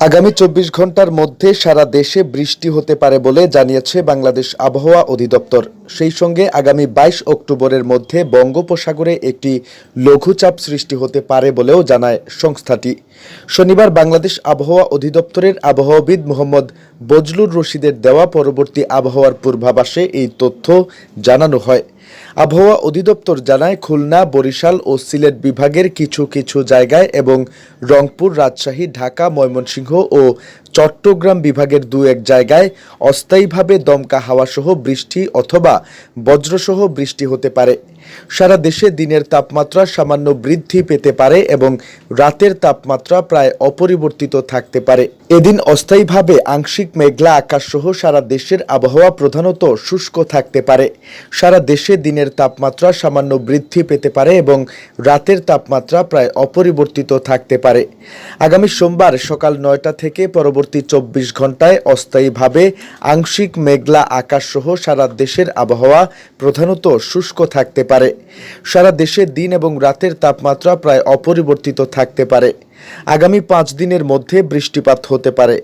আগামী ২৪ ঘন্টার মধ্যে সারা দেশে বৃষ্টি হতে পারে বলে জানিয়েছে বাংলাদেশ আবহাওয়া অধিদপ্তর। সেই সঙ্গে আগামী ২২ অক্টোবরের মধ্যে বঙ্গোপসাগরে একটি লঘুচাপ সৃষ্টি হতে পারে বলেও জানায় সংস্থাটি। শনিবার বাংলাদেশ আবহাওয়া অধিদপ্তরের আবহাওয়াবিদ মোহাম্মদ বজলুর রশিদের দেওয়া পরবর্তী আবহাওয়ার পূর্বাভাসে এই তথ্য জানানো হয়। আবহাওয়া অধিদপ্তর জানায়, খুলনা, বরিশাল ও সিলেট বিভাগের কিছু কিছু জায়গায় এবং রংপুর, রাজশাহী, ঢাকা, ময়মনসিংহ ও চট্টগ্রাম বিভাগের দু-এক জায়গায় অস্থায়ীভাবে দমকা হাওয়াসহ বৃষ্টি অথবা বজ্রসহ বৃষ্টি হতে পারে। সারা দেশে দিনের তাপমাত্রা সামান্য বৃদ্ধি পেতে পারে এবং রাতের তাপমাত্রা প্রায় অপরিবর্তিত থাকতে পারে। এদিন অস্থায়ীভাবে আংশিক মেঘলা আকাশসহ সারা দেশের আবহাওয়া প্রধানত শুষ্ক থাকতে পারে। সারা দেশে দিনের তাপমাত্রা সামান্য বৃদ্ধি পেতে পারে এবং রাতের তাপমাত্রা প্রায় অপরিবর্তিত থাকতে পারে। আগামী সোমবার সকাল ৯টা থেকে পরবর্তী ২৪ ঘন্টায় অস্থায়ীভাবে আংশিক মেঘলা আকাশসহ সারা দেশের আবহাওয়া প্রধানত শুষ্ক থাকতে পারে। সারা দেশে দিন এবং রাতের তাপমাত্রা প্রায় অপরিবর্তিত থাকতে পারে। আগামী ৫ দিনের মধ্যে বৃষ্টিপাত হতে পারে।